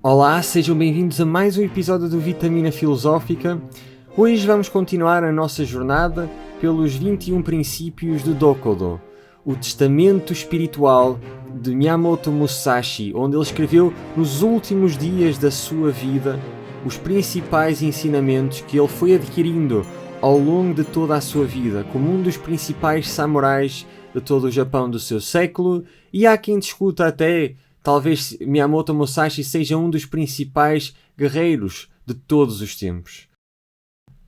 Olá, sejam bem-vindos a mais um episódio do Vitamina Filosófica. Hoje vamos continuar a nossa jornada pelos 21 princípios do Dokodo, o testamento espiritual de Miyamoto Musashi, onde ele escreveu nos últimos dias da sua vida os principais ensinamentos que ele foi adquirindo ao longo de toda a sua vida, como um dos principais samurais de todo o Japão do seu século, e há quem discuta até talvez Miyamoto Musashi seja um dos principais guerreiros de todos os tempos.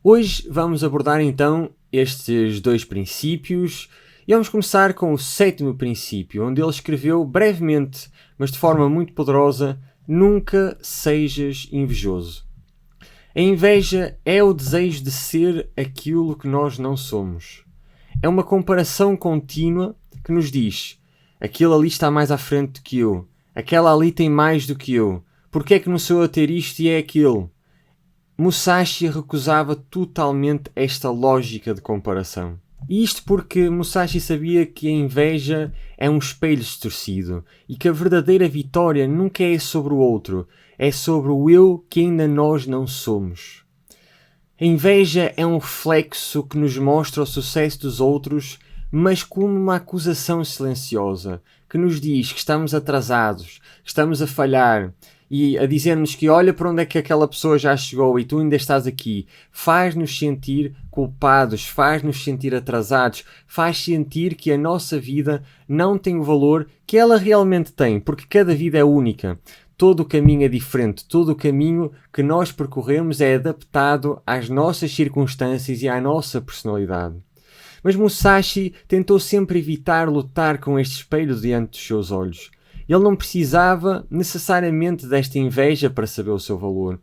Hoje vamos abordar então estes dois princípios e vamos começar com o 7º princípio, onde ele escreveu brevemente, mas de forma muito poderosa: nunca sejas invejoso. A inveja é o desejo de ser aquilo que nós não somos. É uma comparação contínua que nos diz: aquele ali está mais à frente do que eu. Aquela ali tem mais do que eu. Porque é que não sou eu a ter isto e é aquilo? Musashi recusava totalmente esta lógica de comparação. E isto porque Musashi sabia que a inveja é um espelho distorcido e que a verdadeira vitória nunca é sobre o outro, é sobre o eu que ainda nós não somos. A inveja é um reflexo que nos mostra o sucesso dos outros, mas como uma acusação silenciosa, que nos diz que estamos atrasados, que estamos a falhar, e a dizer-nos que olha para onde é que aquela pessoa já chegou e tu ainda estás aqui, faz-nos sentir culpados, faz-nos sentir atrasados, faz sentir que a nossa vida não tem o valor que ela realmente tem, porque cada vida é única. Todo o caminho é diferente, todo o caminho que nós percorremos é adaptado às nossas circunstâncias e à nossa personalidade. Mas Musashi tentou sempre evitar lutar com este espelho diante dos seus olhos. Ele não precisava necessariamente desta inveja para saber o seu valor.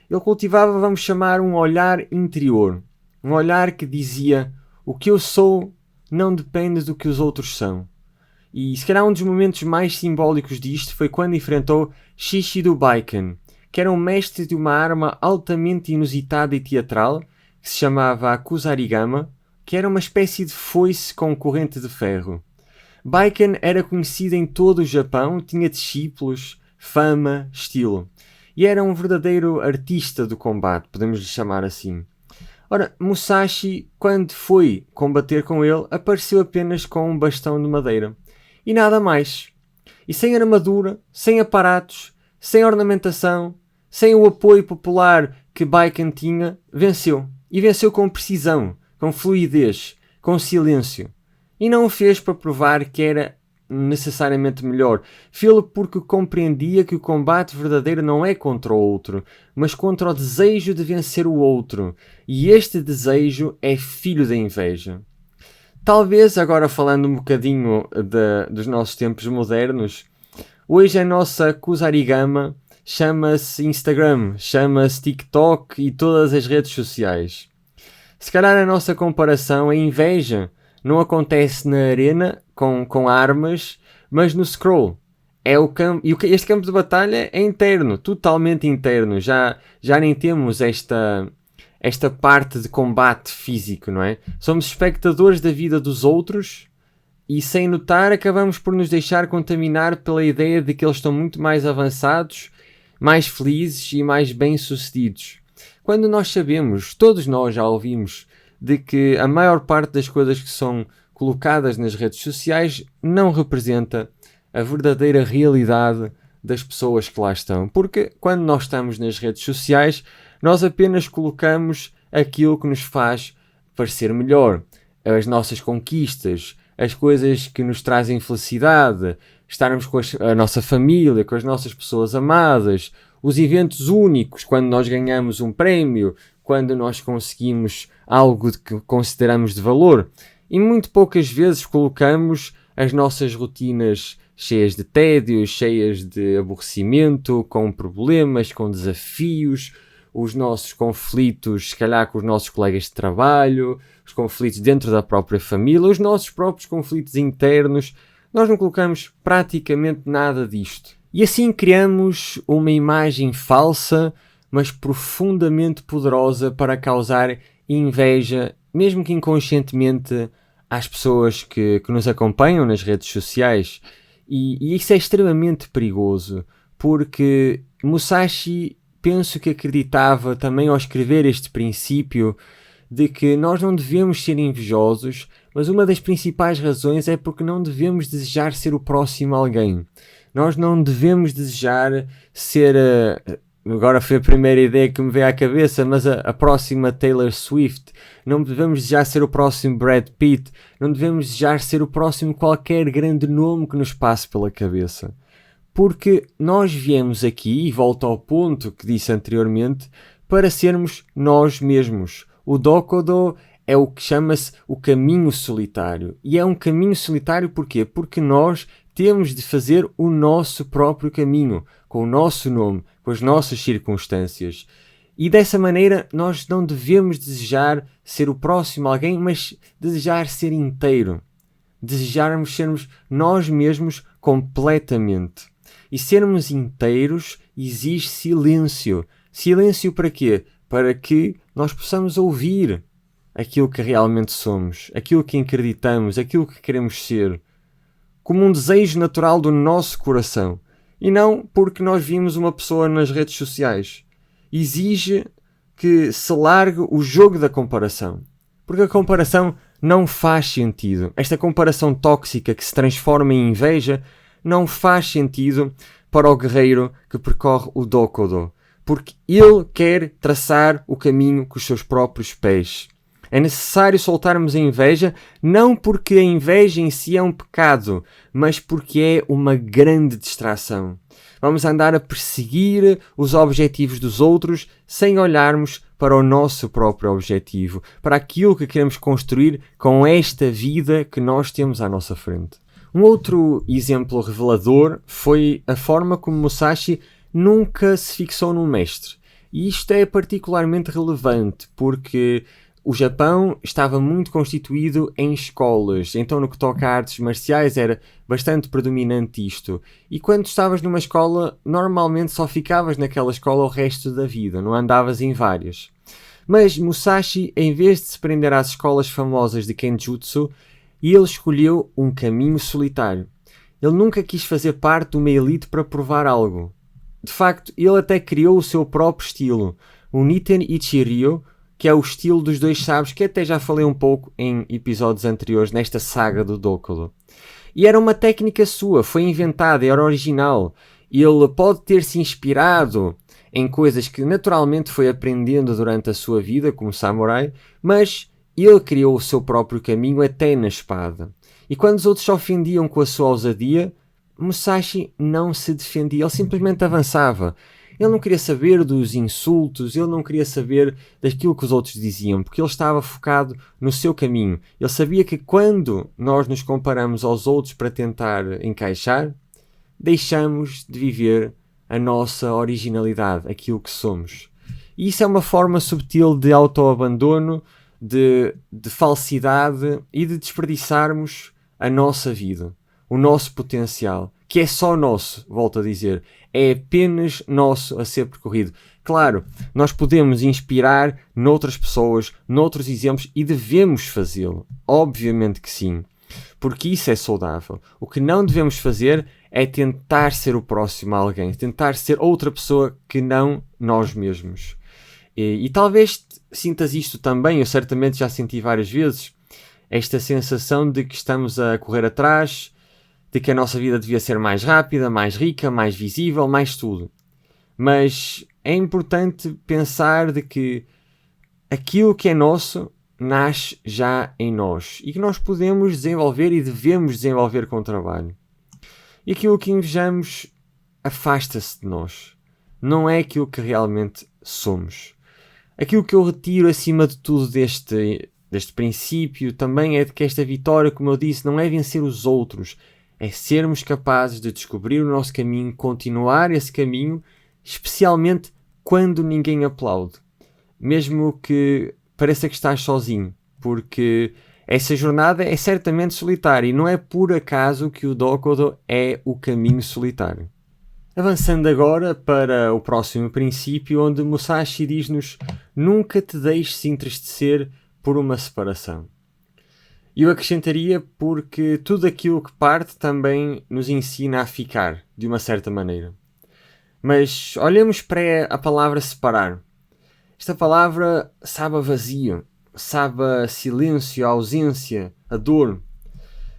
Ele cultivava, vamos chamar, um olhar interior. Um olhar que dizia: o que eu sou não depende do que os outros são. E se calhar um dos momentos mais simbólicos disto foi quando enfrentou Shishido Baiken, que era um mestre de uma arma altamente inusitada e teatral, que se chamava a Kusarigama, que era uma espécie de foice com corrente de ferro. Baiken era conhecido em todo o Japão, tinha discípulos, fama, estilo. E era um verdadeiro artista do combate, podemos lhe chamar assim. Ora, Musashi, quando foi combater com ele, apareceu apenas com um bastão de madeira. E nada mais. E sem armadura, sem aparatos, sem ornamentação, sem o apoio popular que Baiken tinha, venceu. E venceu com precisão, com fluidez, com silêncio. E não o fez para provar que era necessariamente melhor. Fê-lo porque compreendia que o combate verdadeiro não é contra o outro, mas contra o desejo de vencer o outro. E este desejo é filho da inveja. Talvez, agora falando um bocadinho dos nossos tempos modernos, hoje a nossa Kusarigama chama-se Instagram, chama-se TikTok e todas as redes sociais. Se calhar a nossa comparação, a inveja, não acontece na arena com armas, mas no scroll. É o campo, e este campo de batalha é interno, totalmente interno. Já nem temos esta parte de combate físico, não é? Somos espectadores da vida dos outros e, sem notar, acabamos por nos deixar contaminar pela ideia de que eles estão muito mais avançados, mais felizes e mais bem-sucedidos. Quando nós sabemos, todos nós já ouvimos, de que a maior parte das coisas que são colocadas nas redes sociais não representa a verdadeira realidade das pessoas que lá estão. Porque quando nós estamos nas redes sociais, nós apenas colocamos aquilo que nos faz parecer melhor. As nossas conquistas, as coisas que nos trazem felicidade, estarmos com a nossa família, com as nossas pessoas amadas, os eventos únicos, quando nós ganhamos um prémio, quando nós conseguimos algo que consideramos de valor. E muito poucas vezes colocamos as nossas rotinas cheias de tédio, cheias de aborrecimento, com problemas, com desafios, os nossos conflitos, se calhar com os nossos colegas de trabalho, os conflitos dentro da própria família, os nossos próprios conflitos internos. Nós não colocamos praticamente nada disto. E assim criamos uma imagem falsa, mas profundamente poderosa para causar inveja, mesmo que inconscientemente, às pessoas que nos acompanham nas redes sociais. E isso é extremamente perigoso, porque Musashi penso que acreditava também ao escrever este princípio de que nós não devemos ser invejosos, mas uma das principais razões é porque não devemos desejar ser o próximo alguém. Nós não devemos desejar ser agora foi a primeira ideia que me veio à cabeça, mas a próxima Taylor Swift. Não devemos desejar ser o próximo Brad Pitt. Não devemos desejar ser o próximo qualquer grande nome que nos passe pela cabeça. Porque nós viemos aqui, e volto ao ponto que disse anteriormente, para sermos nós mesmos. O Dokodo é o que chama-se o caminho solitário. E é um caminho solitário porquê? Porque nós temos de fazer o nosso próprio caminho, com o nosso nome, com as nossas circunstâncias. E dessa maneira nós não devemos desejar ser o próximo alguém, mas desejar ser inteiro. Desejarmos sermos nós mesmos completamente. E sermos inteiros exige silêncio. Silêncio para quê? Para que nós possamos ouvir aquilo que realmente somos, aquilo que acreditamos, aquilo que queremos ser, como um desejo natural do nosso coração, e não porque nós vimos uma pessoa nas redes sociais. Exige que se largue o jogo da comparação, porque a comparação não faz sentido. Esta comparação tóxica que se transforma em inveja não faz sentido para o guerreiro que percorre o Dokodo, porque ele quer traçar o caminho com os seus próprios pés. É necessário soltarmos a inveja, não porque a inveja em si é um pecado, mas porque é uma grande distração. Vamos andar a perseguir os objetivos dos outros sem olharmos para o nosso próprio objetivo, para aquilo que queremos construir com esta vida que nós temos à nossa frente. Um outro exemplo revelador foi a forma como Musashi nunca se fixou num mestre. E isto é particularmente relevante porque o Japão estava muito constituído em escolas, então no que toca a artes marciais era bastante predominante isto. E quando estavas numa escola, normalmente só ficavas naquela escola o resto da vida, não andavas em várias. Mas Musashi, em vez de se prender às escolas famosas de Kenjutsu, ele escolheu um caminho solitário. Ele nunca quis fazer parte de uma elite para provar algo. De facto, ele até criou o seu próprio estilo, o Niten Ichi-ryo, que é o estilo dos dois sábios, que até já falei um pouco em episódios anteriores nesta saga do Dokodo. E era uma técnica sua, foi inventada, era original. Ele pode ter se inspirado em coisas que naturalmente foi aprendendo durante a sua vida como samurai, mas ele criou o seu próprio caminho até na espada. E quando os outros se ofendiam com a sua ousadia, Musashi não se defendia, ele simplesmente avançava. Ele não queria saber dos insultos, ele não queria saber daquilo que os outros diziam, porque ele estava focado no seu caminho. Ele sabia que quando nós nos comparamos aos outros para tentar encaixar, deixamos de viver a nossa originalidade, aquilo que somos. E isso é uma forma subtil de autoabandono, de falsidade e de desperdiçarmos a nossa vida, o nosso potencial, que é só nosso, volto a dizer, é apenas nosso a ser percorrido. Claro, nós podemos inspirar noutras pessoas, noutros exemplos e devemos fazê-lo, obviamente que sim, porque isso é saudável. O que não devemos fazer é tentar ser o próximo a alguém, tentar ser outra pessoa que não nós mesmos. E talvez sintas isto também, eu certamente já senti várias vezes, esta sensação de que estamos a correr atrás, de que a nossa vida devia ser mais rápida, mais rica, mais visível, mais tudo. Mas é importante pensar de que aquilo que é nosso nasce já em nós e que nós podemos desenvolver e devemos desenvolver com o trabalho. E aquilo que invejamos afasta-se de nós. Não é aquilo que realmente somos. Aquilo que eu retiro acima de tudo deste princípio também é de que esta vitória, como eu disse, não é vencer os outros, é sermos capazes de descobrir o nosso caminho, continuar esse caminho, especialmente quando ninguém aplaude. Mesmo que pareça que estás sozinho, porque essa jornada é certamente solitária e não é por acaso que o Dokodo é o caminho solitário. Avançando agora para o próximo princípio, onde Musashi diz-nos: nunca te deixes entristecer por uma separação. E eu acrescentaria porque tudo aquilo que parte também nos ensina a ficar, de uma certa maneira. Mas olhemos para a palavra separar. Esta palavra sabe a vazio, sabe a silêncio, a ausência, a dor.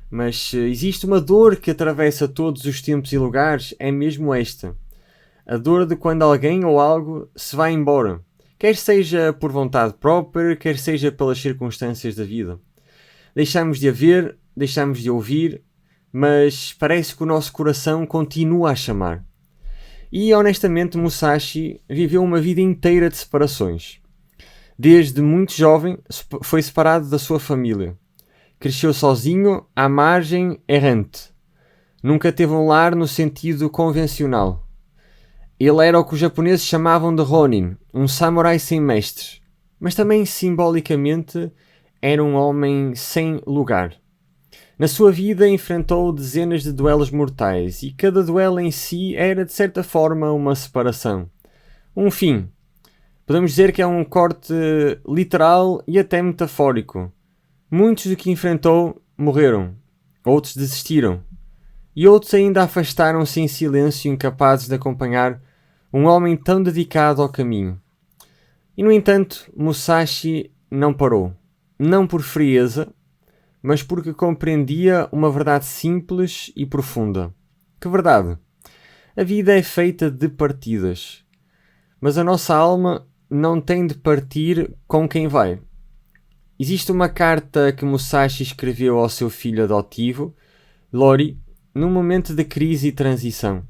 Mas existe uma dor que atravessa todos os tempos e lugares, é mesmo esta. A dor de quando alguém ou algo se vai embora. Quer seja por vontade própria, quer seja pelas circunstâncias da vida. Deixamos de a ver, deixamos de ouvir, mas parece que o nosso coração continua a chamar. E honestamente Musashi viveu uma vida inteira de separações. Desde muito jovem foi separado da sua família. Cresceu sozinho, à margem, errante. Nunca teve um lar no sentido convencional. Ele era o que os japoneses chamavam de Ronin, um samurai sem mestres. Mas também simbolicamente era um homem sem lugar. Na sua vida enfrentou dezenas de duelos mortais e cada duelo em si era de certa forma uma separação. Um fim. Podemos dizer que é um corte literal e até metafórico. Muitos do que enfrentou morreram, outros desistiram e outros ainda afastaram-se em silêncio, incapazes de acompanhar um homem tão dedicado ao caminho. E no entanto, Musashi não parou, não por frieza, mas porque compreendia uma verdade simples e profunda. Que verdade? A vida é feita de partidas, mas a nossa alma não tem de partir com quem vai. Existe uma carta que Musashi escreveu ao seu filho adotivo, Lori, num momento de crise e transição.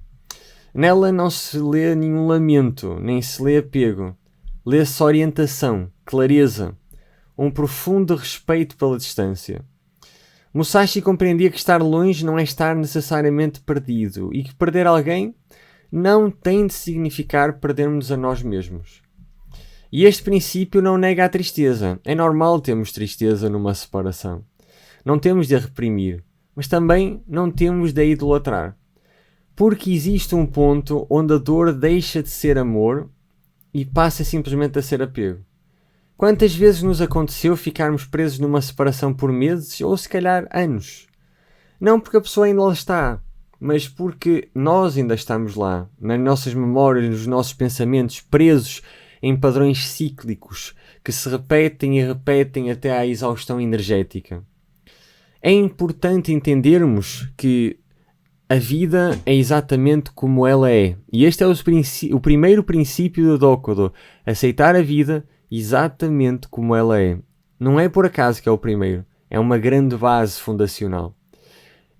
Nela não se lê nenhum lamento, nem se lê apego. Lê-se orientação, clareza, um profundo respeito pela distância. Musashi compreendia que estar longe não é estar necessariamente perdido e que perder alguém não tem de significar perdermos a nós mesmos. E este princípio não nega a tristeza. É normal termos tristeza numa separação. Não temos de a reprimir, mas também não temos de a idolatrar. Porque existe um ponto onde a dor deixa de ser amor e passa simplesmente a ser apego. Quantas vezes nos aconteceu ficarmos presos numa separação por meses ou se calhar anos? Não porque a pessoa ainda lá está, mas porque nós ainda estamos lá, nas nossas memórias, nos nossos pensamentos, presos em padrões cíclicos que se repetem e repetem até à exaustão energética. É importante entendermos que a vida é exatamente como ela é. E este é o primeiro princípio do Dokodo. Aceitar a vida exatamente como ela é. Não é por acaso que é o primeiro. É uma grande base fundacional.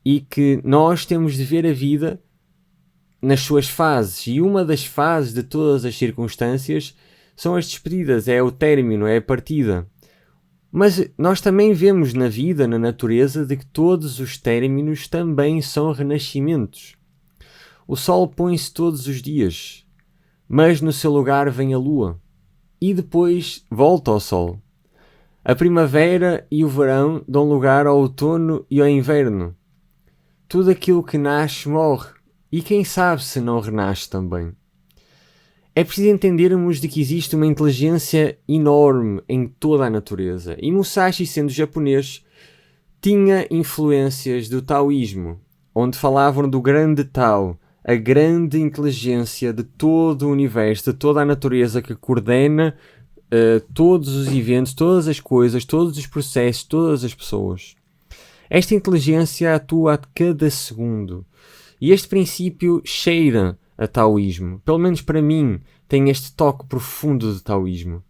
E que nós temos de ver a vida nas suas fases. E uma das fases de todas as circunstâncias são as despedidas. É o término, é a partida. Mas nós também vemos na vida, na natureza, de que todos os términos também são renascimentos. O sol põe-se todos os dias, mas no seu lugar vem a lua. E depois volta ao sol. A primavera e o verão dão lugar ao outono e ao inverno. Tudo aquilo que nasce morre, e quem sabe se não renasce também. É preciso entendermos de que existe uma inteligência enorme em toda a natureza. E Musashi, sendo japonês, tinha influências do taoísmo, onde falavam do grande Tao, a grande inteligência de todo o universo, de toda a natureza que coordena todos os eventos, todas as coisas, todos os processos, todas as pessoas. Esta inteligência atua a cada segundo. E este princípio cheira a taoísmo. Pelo menos para mim, tem este toque profundo de taoísmo.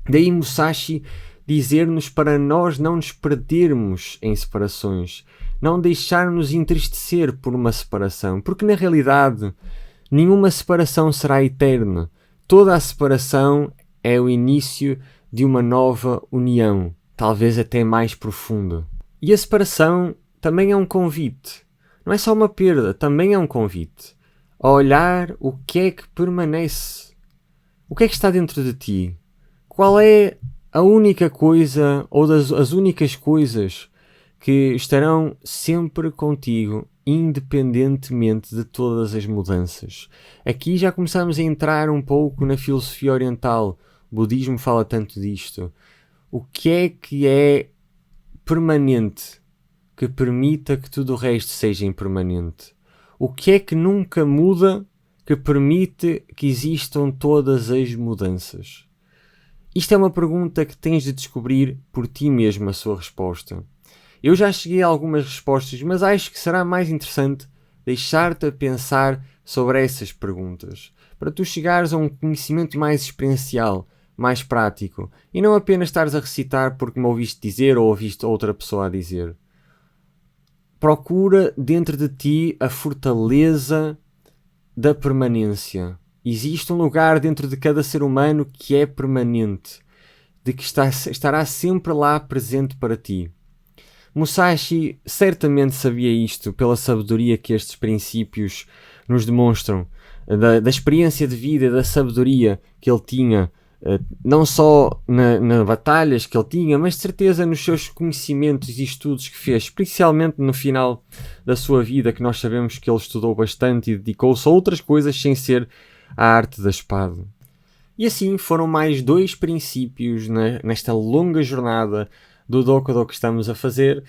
Daí Musashi dizer-nos para nós não nos perdermos em separações, não deixarmos entristecer por uma separação, porque na realidade nenhuma separação será eterna. Toda a separação é o início de uma nova união, talvez até mais profunda. E a separação também é um convite. Não é só uma perda, também é um convite. A olhar o que é que permanece. O que é que está dentro de ti? Qual é a única coisa ou as únicas coisas que estarão sempre contigo, independentemente de todas as mudanças? Aqui já começamos a entrar um pouco na filosofia oriental. O budismo fala tanto disto. O que é permanente que permita que tudo o resto seja impermanente? O que é que nunca muda que permite que existam todas as mudanças? Isto é uma pergunta que tens de descobrir por ti mesmo a sua resposta. Eu já cheguei a algumas respostas, mas acho que será mais interessante deixar-te a pensar sobre essas perguntas, para tu chegares a um conhecimento mais experiencial, mais prático, e não apenas estares a recitar porque me ouviste dizer ou ouviste outra pessoa a dizer. Procura dentro de ti a fortaleza da permanência. Existe um lugar dentro de cada ser humano que é permanente, de que estará sempre lá presente para ti. Musashi certamente sabia isto pela sabedoria que estes princípios nos demonstram, da experiência de vida, da sabedoria que ele tinha, não só nas batalhas que ele tinha, mas de certeza nos seus conhecimentos e estudos que fez, especialmente no final da sua vida, que nós sabemos que ele estudou bastante e dedicou-se a outras coisas sem ser a arte da espada. E assim foram mais 2 princípios nesta longa jornada do Dokado que estamos a fazer.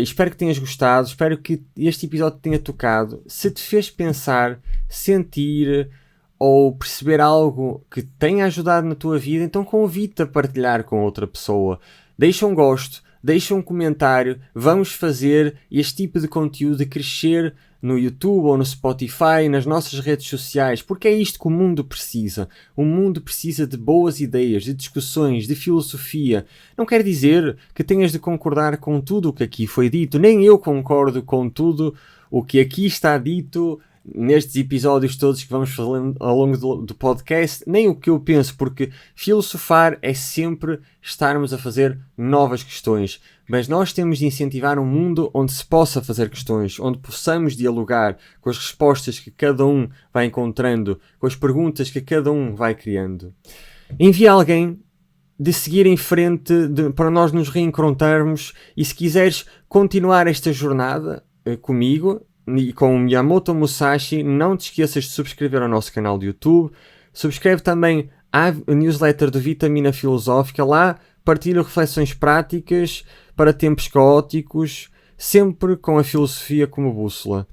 Espero que tenhas gostado, espero que este episódio te tenha tocado. Se te fez pensar, sentir ou perceber algo que tenha ajudado na tua vida, então convido-te a partilhar com outra pessoa. Deixa um gosto, deixa um comentário, vamos fazer este tipo de conteúdo crescer no YouTube ou no Spotify, nas nossas redes sociais, porque é isto que o mundo precisa. O mundo precisa de boas ideias, de discussões, de filosofia. Não quer dizer que tenhas de concordar com tudo o que aqui foi dito, nem eu concordo com tudo o que aqui está dito nestes episódios todos que vamos fazendo ao longo do podcast, nem o que eu penso, porque filosofar é sempre estarmos a fazer novas questões, mas nós temos de incentivar um mundo onde se possa fazer questões, onde possamos dialogar com as respostas que cada um vai encontrando, com as perguntas que cada um vai criando. Envia alguém de seguir em frente para nós nos reencontrarmos, e se quiseres continuar esta jornada comigo e com o Miyamoto Musashi, não te esqueças de subscrever ao nosso canal de YouTube. Subscreve também a newsletter do Vitamina Filosófica. Lá partilho reflexões práticas para tempos caóticos, sempre com a filosofia como bússola.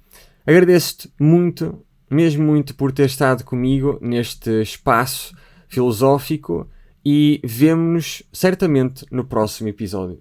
Agradeço-te muito, mesmo muito, por ter estado comigo neste espaço filosófico e vemo-nos certamente no próximo episódio.